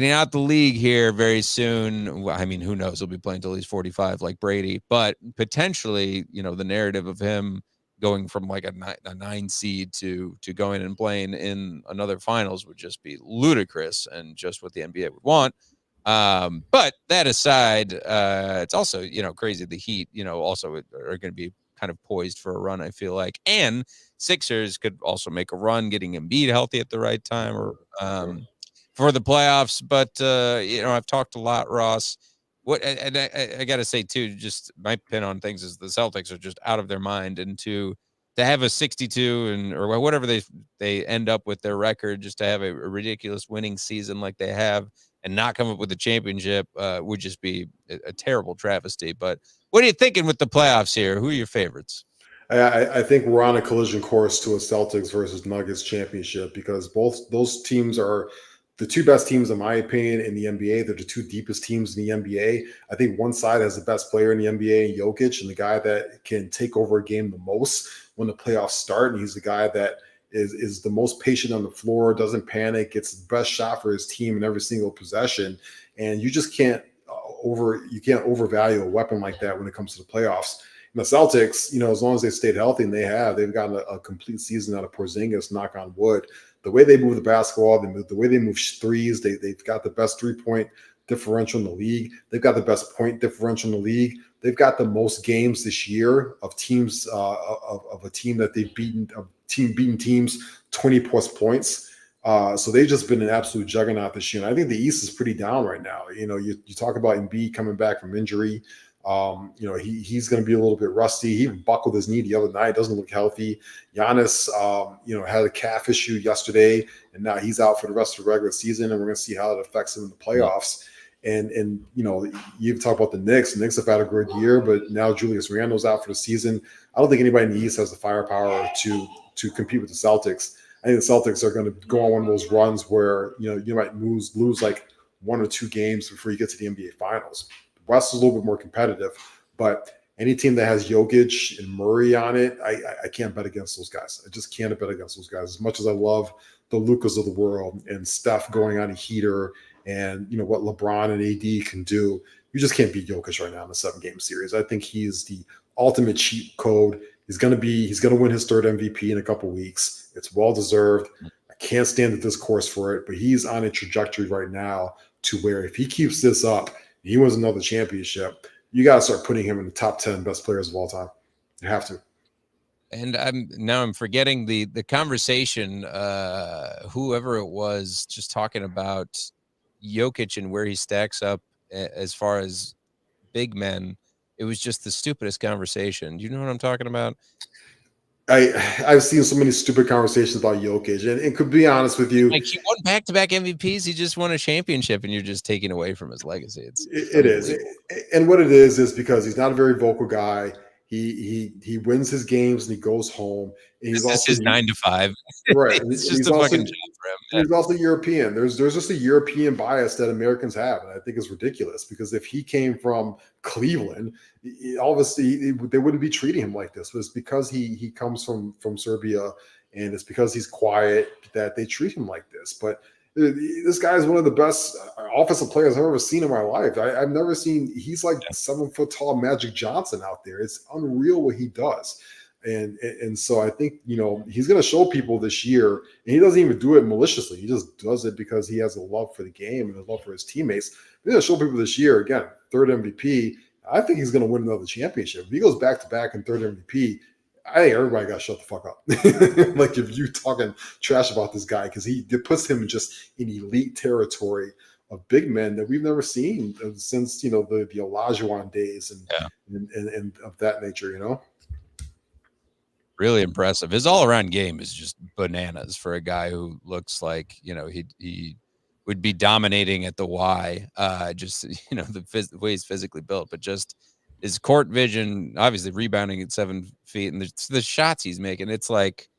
out the league here very soon. Well, I mean, who knows? He'll be playing till he's 45 like Brady, but potentially, the narrative of him going from like a 9 seed to going and playing in another finals would just be ludicrous and just what the NBA would want. But that aside, it's also, crazy. The Heat, also are going to be kind of poised for a run, I feel like. And Sixers could also make a run, getting Embiid healthy at the right time or for the playoffs. But, I've talked a lot, Ross. And I got to say, too, just my pin on things is the Celtics are just out of their mind. And to have a 62 or whatever they end up with their record, just to have a ridiculous winning season like they have, and not come up with a championship would just be a terrible travesty. But what are you thinking with the playoffs here? Who are your favorites? I think we're on a collision course to a Celtics versus Nuggets championship, because both those teams are the two best teams, in my opinion, in the NBA. They're the two deepest teams in the NBA. I think one side has the best player in the NBA, Jokic, and the guy that can take over a game the most when the playoffs start. And he's the guy that is the most patient on the floor, doesn't panic, gets the best shot for his team in every single possession. And you just can't overvalue a weapon like that when it comes to the playoffs. And the Celtics, as long as they've stayed healthy, and they've gotten a complete season out of Porzingis, knock on wood. The way they move the basketball, the way they move threes, they've got the best 3-point differential in the league. They've got the best point differential in the league. They've got the most games this year of teams of a team that they've beaten, beating teams 20+ points. So they've just been an absolute juggernaut this year. And I think the East is pretty down right now. You talk about Embiid coming back from injury. He's going to be a little bit rusty. He even buckled his knee the other night. Doesn't look healthy. Giannis, had a calf issue yesterday, and now he's out for the rest of the regular season. And we're going to see how it affects him in the playoffs. And you talk about the Knicks. The Knicks have had a good year, but now Julius Randle's out for the season. I don't think anybody in the East has the firepower to compete with the Celtics. I think the Celtics are going to go on one of those runs where you might lose like 1 or 2 games before you get to the NBA Finals. The West is a little bit more competitive, but any team that has Jokic and Murray on it, I can't bet against those guys. I just can't bet against those guys. As much as I love the Lucas of the world and Steph going on a heater and what LeBron and AD can do, you just can't beat Jokic right now in a 7-game series. I think he's the ultimate cheat code. He's going to win his 3rd MVP in a couple weeks. It's well deserved. I can't stand the discourse for it, but he's on a trajectory right now to where if he keeps this up, he wins another championship, you got to start putting him in the top 10 best players of all time. You have to. And I'm forgetting the conversation, whoever it was, just talking about Jokic and where he stacks up as far as big men. It was just the stupidest conversation. Do you know what I'm talking about? I've seen so many stupid conversations about Jokic, and could be honest with you, like he won back-to-back MVPs. He just won a championship, and you're just taking away from his legacy. It is, and what it is because he's not a very vocal guy. He wins his games and he goes home. And he's also his 9 to 5. Right. It's just a fucking job for him. He's also European. There's just a European bias that Americans have, and I think it's ridiculous because if he came from Cleveland, obviously they wouldn't be treating him like this. But it's because he comes from Serbia, and it's because he's quiet that they treat him like this. But this guy is one of the best offensive players I've ever seen in my life. I've never seen. He's like 7 foot tall Magic Johnson out there. It's unreal what he does. And so I think, he's going to show people this year, and he doesn't even do it maliciously. He just does it because he has a love for the game and a love for his teammates. He's going to show people this year, again, 3rd MVP. I think he's going to win another championship. If he goes back-to-back in 3rd MVP, I think everybody got to shut the fuck up. Like if you talking trash about this guy, because it puts him just in elite territory of big men that we've never seen since, the Olajuwon days and of that nature, Really impressive. His all-around game is just bananas for a guy who looks like, he would be dominating at the Y, just, the way he's physically built, but just his court vision, obviously rebounding at 7 feet, and the shots he's making. It's like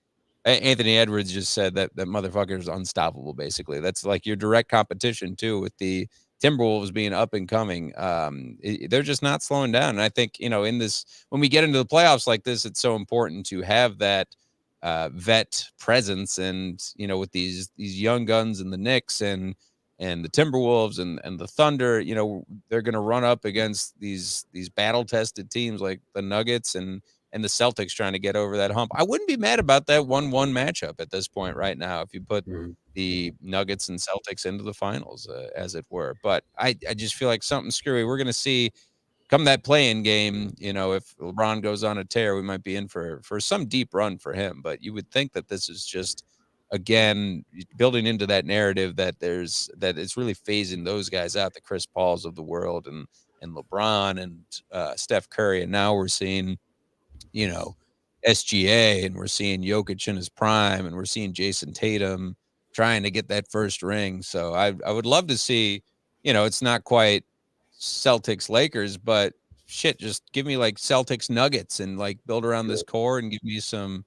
Anthony Edwards just said that motherfucker is unstoppable, basically. That's like your direct competition, too, with the Timberwolves being up and coming. They're just not slowing down. And I think, in this, when we get into the playoffs like this, it's so important to have that vet presence. And, with these young guns and the Knicks and the Timberwolves and the Thunder, they're going to run up against these battle-tested teams like the Nuggets and the Celtics trying to get over that hump. I wouldn't be mad about that 1-1 matchup at this point right now if you put the Nuggets and Celtics into the finals, as it were. But I just feel like something screwy. We're going to see come that play-in game, if LeBron goes on a tear, we might be in for some deep run for him. But you would think that this is just, again, building into that narrative that it's really phasing those guys out, the Chris Pauls of the world and LeBron and Steph Curry. And now we're seeing, SGA, and we're seeing Jokic in his prime, and we're seeing Jason Tatum trying to get that first ring. So I would love to see, it's not quite Celtics Lakers, but shit, just give me like Celtics Nuggets and like build around this core and give me some,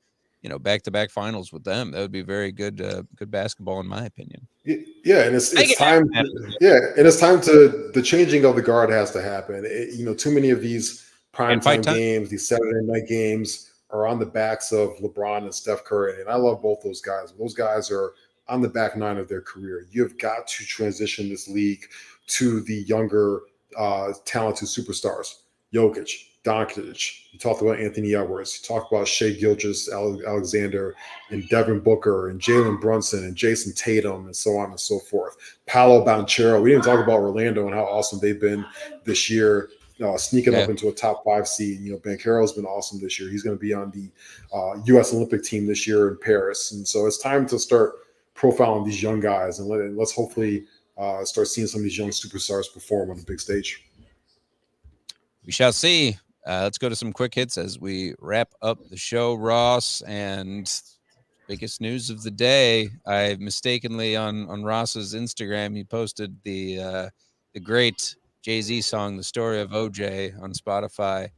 back-to-back finals with them. That would be very good, good basketball in my opinion. Yeah, and it's time. And it's time to the changing of the guard has to happen. Too many of these primetime games, these Saturday night games are on the backs of LeBron and Steph Curry, and I love both those guys. Those guys are on the back nine of their career. You've got to transition this league to the younger, talented superstars. Jokic, Doncic. You talked about Anthony Edwards. You talked about Shai Gilgeous-Alexander and Devin Booker and Jalen Brunson and Jason Tatum and so on and so forth. Paolo Banchero. We didn't talk about Orlando and how awesome they've been this year, sneaking up into a top 5 seed. Banchero's been awesome this year. He's going to be on the U.S. Olympic team this year in Paris. And so it's time to start profiling these young guys and let's hopefully start seeing some of these young superstars perform on the big stage. We shall see. Let's go to some quick hits as we wrap up the show, Ross. And biggest news of the day, I mistakenly on Ross's Instagram, he posted the great Jay-Z song, "The Story of OJ" on Spotify,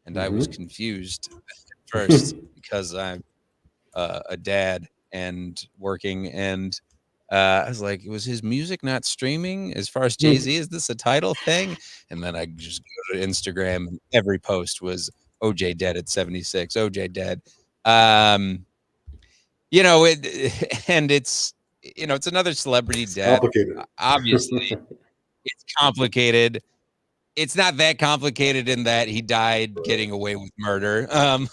and I was confused at first because I'm a dad and working, and I was like, was his music not streaming as far as Jay-Z? Is this a title thing? And then I just go to Instagram, and every post was OJ dead at 76, OJ dead. And it's it's another celebrity death. Complicated. Obviously, it's complicated. It's not that complicated in that he died getting away with murder. And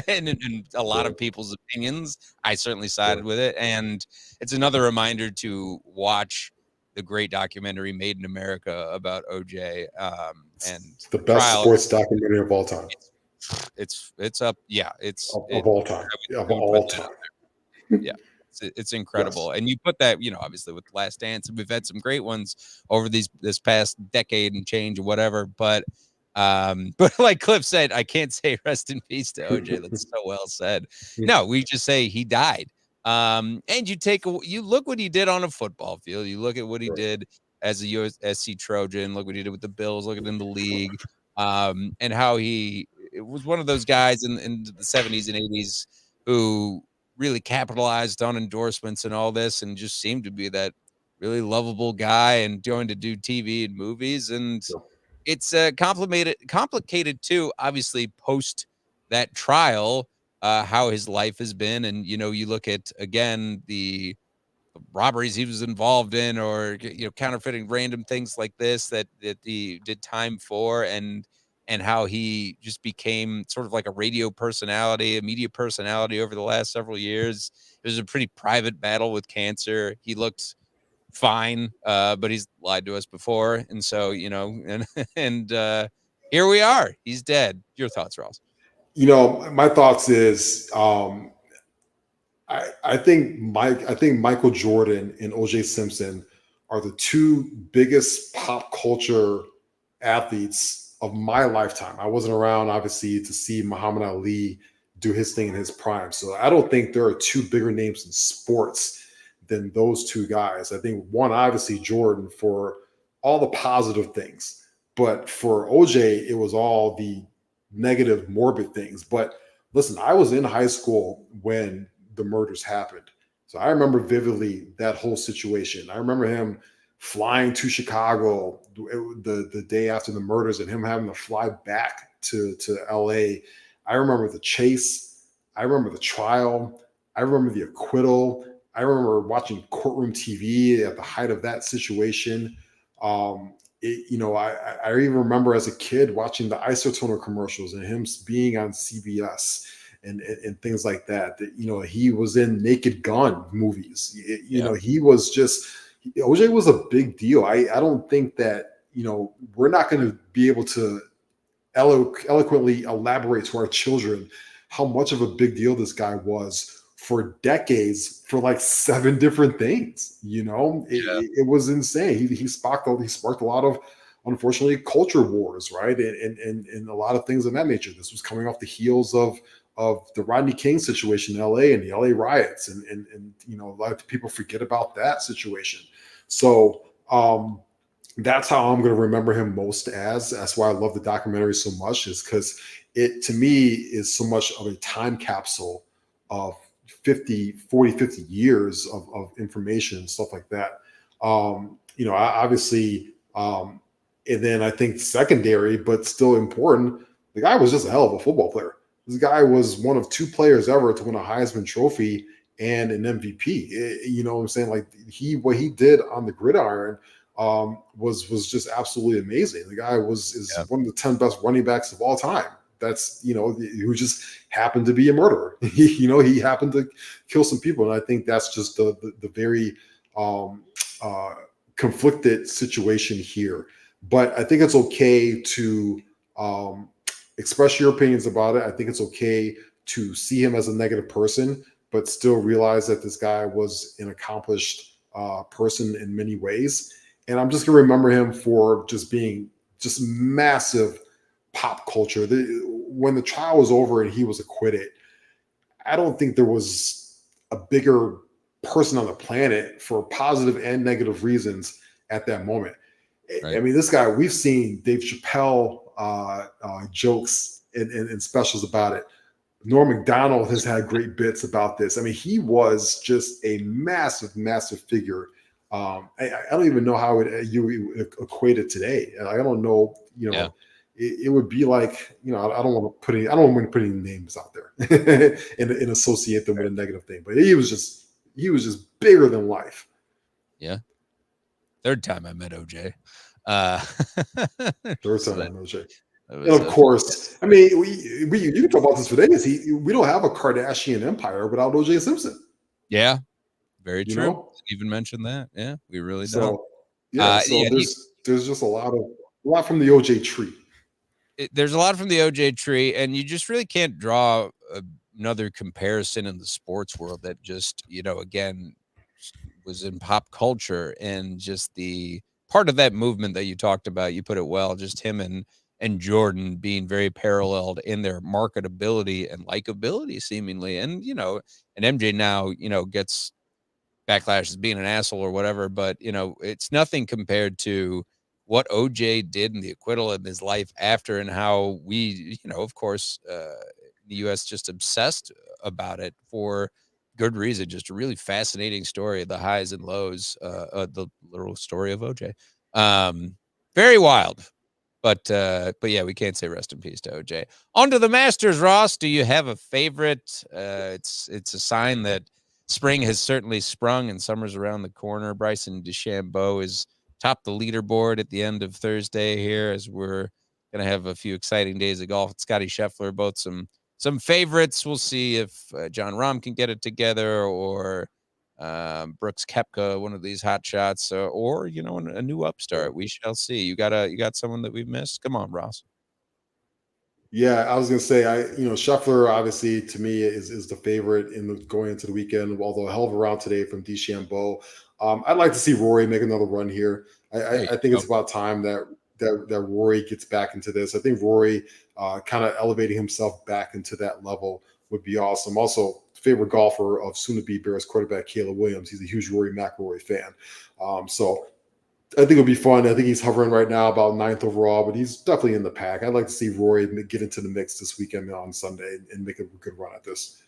in a lot of people's opinions, I certainly sided with it. And it's another reminder to watch the great documentary Made in America about OJ. And the best sports documentary of all time. It's up. Yeah. Of all time. Of all time. Yeah. It's incredible. Yes. And you put that, obviously with Last Dance, and we've had some great ones over this past decade and change or whatever. But like Cliff said, I can't say rest in peace to OJ. That's so well said. No, we just say he died. And you look what he did on a football field. You look at what he did as a USC Trojan. Look what he did with the Bills. Look at in the league. And how it was one of those guys in the 70s and 80s who really capitalized on endorsements and all this, and just seemed to be that really lovable guy and going to do TV and movies. And it's complicated too, obviously, post that trial, how his life has been. And, you look at, again, the robberies he was involved in, or, counterfeiting random things like this that he did time for, and how he just became sort of like a radio personality, a media personality over the last several years. It was a pretty private battle with cancer. He looked fine, but he's lied to us before. And so, and here we are. He's dead. Your thoughts, Ross? My thoughts is I think Michael Jordan and O.J. Simpson are the two biggest pop culture athletes of my lifetime. I wasn't around, obviously, to see Muhammad Ali do his thing in his prime. So I don't think there are two bigger names in sports than those two guys. I think one, obviously, Jordan for all the positive things, but for OJ, it was all the negative, morbid things. But listen, I was in high school when the murders happened. So I remember vividly that whole situation. I remember him flying to Chicago the day after the murders and him having to fly back to LA. I remember the chase. I remember the trial. I remember the acquittal. I remember watching courtroom TV at the height of that situation. I even remember as a kid watching the Isotoner commercials and him being on CBS and things like that. He was in Naked Gun movies. He was just, OJ was a big deal. I don't think that, we're not going to be able to eloquently elaborate to our children how much of a big deal this guy was for decades, for like 7 different things. It was insane. He sparked a lot of, unfortunately, culture wars, right? And a lot of things of that nature. This was coming off the heels of the Rodney King situation in LA and the LA riots. And a lot of people forget about that situation. So that's how I'm going to remember him most as. That's why I love the documentary so much, is because it, to me, is so much of a time capsule of 50 years of information and stuff like that. Obviously, and then I think secondary, but still important, the guy was just a hell of a football player. This guy was one of 2 players ever to win a Heisman Trophy and an MVP. You know what I'm saying? Like what he did on the gridiron was just absolutely amazing. The guy is one of the 10 best running backs of all time. That's, who just happened to be a murderer. He happened to kill some people. And I think that's just the very conflicted situation here. But I think it's okay to express your opinions about it. I think it's okay to see him as a negative person, but still realize that this guy was an accomplished person in many ways. And I'm just going to remember him for just being just massive pop culture. When the trial was over and he was acquitted, I don't think there was a bigger person on the planet for positive and negative reasons at that moment. Right. I mean, this guy, we've seen Dave Chappelle jokes and specials about it. Norm Macdonald has had great bits about this. I mean, he was just a massive, massive figure. I don't even know how you equate it today. I don't know. It would be like, I don't want to put any names out there and associate them with a negative thing. But he was just bigger than life. Yeah. Third time I met OJ. Third time I met OJ. And of course, I mean, you can talk about this for days. We don't have a Kardashian empire without O.J. Simpson. Yeah, very true. Even mentioned that. Yeah, we really don't. There's just a lot from the O.J. tree. There's a lot from the O.J. tree, and you just really can't draw another comparison in the sports world that just, again, was in pop culture and just the part of that movement that you talked about. You put it well, just him and Jordan being very paralleled in their marketability and likability, seemingly. And, and MJ now, gets backlash as being an asshole or whatever, but, it's nothing compared to what OJ did in the acquittal of his life after, and how we, of course, the U.S. just obsessed about it for good reason. Just a really fascinating story, the highs and lows, the literal story of OJ. Very wild. But yeah, we can't say rest in peace to OJ. On to the Masters, Ross. Do you have a favorite? It's a sign that spring has certainly sprung and summer's around the corner. Bryson DeChambeau is topped the leaderboard at the end of Thursday here, as we're going to have a few exciting days of golf. Scotty Scheffler, both some favorites. We'll see if John Rahm can get it together, or Brooks Koepka, one of these hot shots, or a new upstart. We shall see. You got someone that we've missed? Come on, Ross. Yeah, I was gonna say, Scheffler obviously to me is the favorite going into the weekend. Although a hell of a round today from DeChambeau. I'd like to see Rory make another run here. I think it's about time that Rory gets back into this. I think Rory kind of elevating himself back into that level would be awesome. Also, favorite golfer of soon-to-be Bears quarterback Caleb Williams. He's a huge Rory McIlroy fan. So I think it'll be fun. I think he's hovering right now about 9th overall, but he's definitely in the pack. I'd like to see Rory get into the mix this weekend on Sunday and make a good run at this.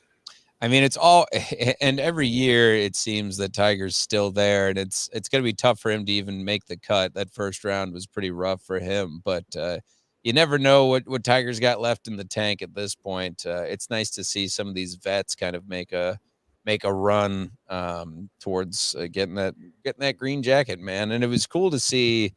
I mean, it's all, and every year it seems that Tiger's still there, and it's going to be tough for him to even make the cut. That first round was pretty rough for him, but you never know what Tiger's got left in the tank at this point. It's nice to see some of these vets kind of make a run towards getting that green jacket, man. And it was cool to see,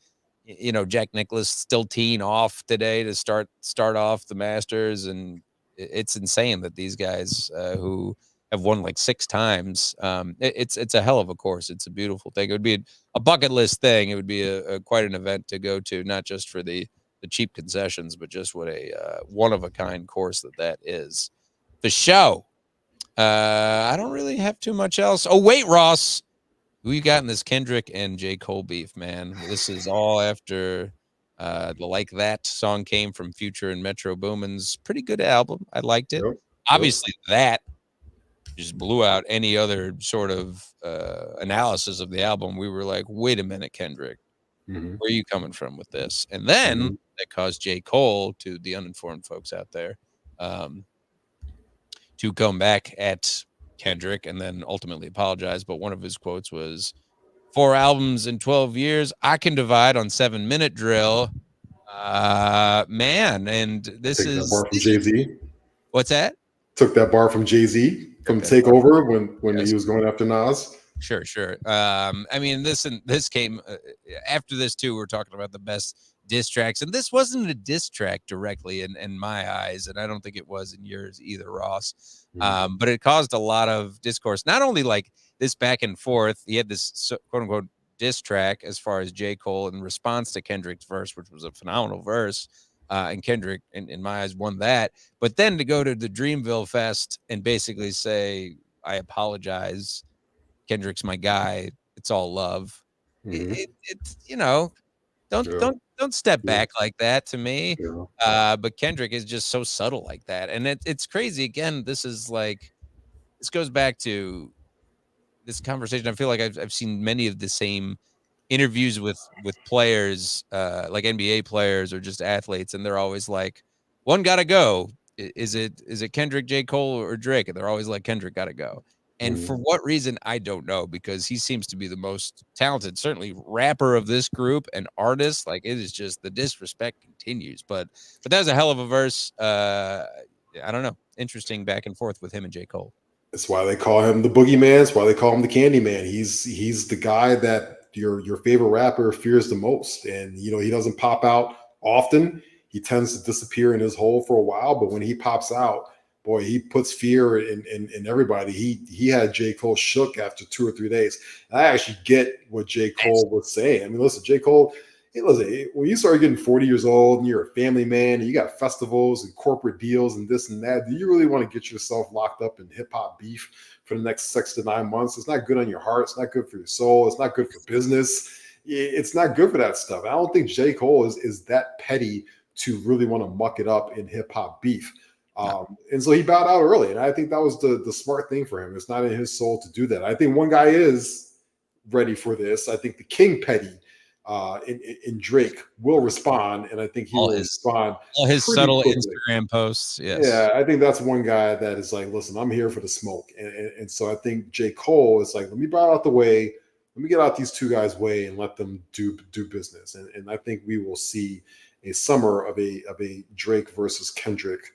Jack Nicklaus still teeing off today to start off the Masters, and it's insane that these guys who have won like 6 times, it's a hell of a course. It's a beautiful thing. It would be a bucket list thing. It would be a quite an event to go to, not just for the cheap concessions, but just what a one of a kind course that is. The show. I don't really have too much else. Oh wait, Ross, who you got in this Kendrick and J. Cole beef, man? This is all after the Like That song came from Future and Metro Boomin's pretty good album. I liked it. Yep. Obviously, that just blew out any other sort of analysis of the album. We were like, wait a minute, Kendrick, where are you coming from with this? And then that caused J. Cole, to the uninformed folks out there, to come back at Kendrick and then ultimately apologize. But one of his quotes was, 4 albums in 12 years, I can divide on 7-minute drill. Man, and this Take is... that bar from Jay-Z. What's that? Took that bar from Jay-Z from Takeover when he was going after Nas. Sure. I mean, this came after this too. We're talking about the best diss tracks, and this wasn't a diss track directly in my eyes, and I don't think it was in yours either, Ross. But it caused a lot of discourse. Not only like this back and forth, he had this quote unquote diss track as far as J. Cole in response to Kendrick's verse, which was a phenomenal verse. And Kendrick, in my eyes, won that. But then to go to the Dreamville Fest and basically say, I apologize, Kendrick's my guy, it's all love. It's don't don't step back like that to me. Yeah. But Kendrick is just so subtle like that. And it's crazy. Again, this goes back to this conversation. I feel like I've seen many of the same interviews with players, like NBA players or just athletes, and they're always like, one gotta go. Is it Kendrick, J. Cole, or Drake? And they're always like, Kendrick gotta go. And for what reason, I don't know, because he seems to be the most talented, certainly rapper of this group and artist. Like, it is just the disrespect continues. But that was a hell of a verse. I don't know. Interesting back and forth with him and J. Cole. That's why they call him the boogeyman. That's why they call him the candy man. He's the guy that your favorite rapper fears the most. And, you know, he doesn't pop out often. He tends to disappear in his hole for a while. But when he pops out, boy, he puts fear in everybody. He had J. Cole shook after 2 or 3 days. And I actually get what J. Cole was saying. I mean, listen, J. Cole, hey, listen, when you start getting 40 years old and you're a family man and you got festivals and corporate deals and this and that, do you really want to get yourself locked up in hip-hop beef for the next 6 to 9 months? It's not good on your heart. It's not good for your soul. It's not good for business. It's not good for that stuff. I don't think J. Cole is that petty to really want to muck it up in hip-hop beef. And so he bowed out early, and I think that was the smart thing for him. It's not in his soul to do that. I think one guy is ready for this. I think the King Petty in Drake will respond, and I think he will respond. All his subtle quickly. Instagram posts, yes. Yeah, I think that's one guy that is like, listen, I'm here for the smoke. And so I think J. Cole is like, let me bow out the way. Let me get out these two guys' way and let them do business. And I think we will see a summer of a Drake versus Kendrick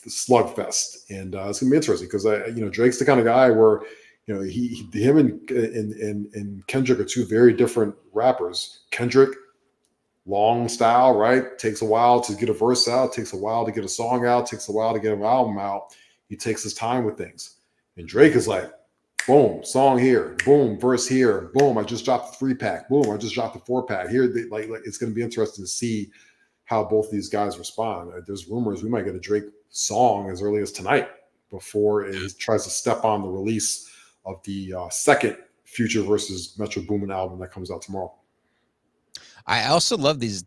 slugfest, and it's gonna be interesting because Drake's the kind of guy where him and Kendrick are two very different rappers. Kendrick, long style, right? Takes a while to get a verse out, takes a while to get a song out, takes a while to get an album out. He takes his time with things, and Drake is like, boom, song here, boom, verse here, boom. I just dropped the 3-pack, boom. I just dropped the 4-pack here. Like it's gonna be interesting to see how both these guys respond. There's rumors we might get a Drake song as early as tonight before it tries to step on the release of the second Future versus Metro Boomin album that comes out tomorrow. I also love these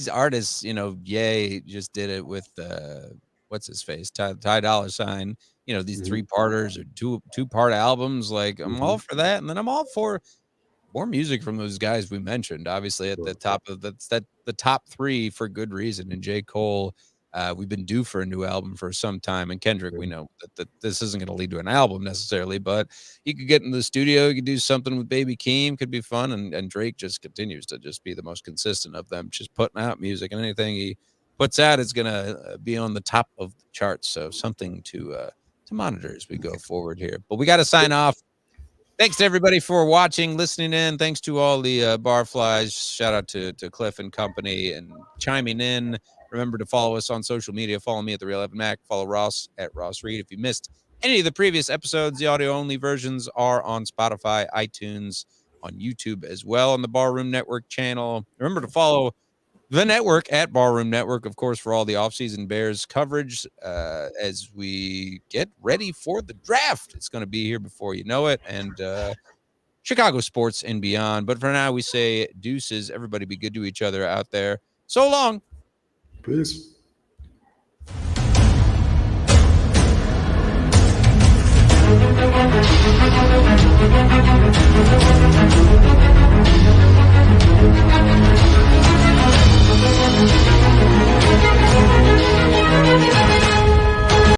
artists. Ye just did it with what's his face, Ty Dolla $ign. These 3-parters or two-part albums. Like, I'm all for that, and then I'm all for more music from those guys we mentioned. Obviously, at the top of the top 3 for good reason. And J. Cole, we've been due for a new album for some time. And Kendrick, we know that this isn't going to lead to an album necessarily, but he could get in the studio, he could do something with Baby Keem, could be fun. And Drake just continues to just be the most consistent of them, just putting out music, and anything he puts out is going to be on the top of the charts. So something to monitor as we go forward here. But we got to sign off. Thanks to everybody for watching, listening in. Thanks to all the barflies. Shout out to Cliff and company and chiming in. Remember to follow us on social media. Follow me at The Real Evan Mac. Follow Ross at Ross Reed. If you missed any of the previous episodes, the audio-only versions are on Spotify, iTunes, on YouTube as well, on the Barroom Network channel. Remember to follow the network at Barroom Network, of course, for all the offseason Bears coverage as we get ready for the draft. It's going to be here before you know it, and Chicago sports and beyond. But for now, we say deuces. Everybody be good to each other out there. So long. Peace.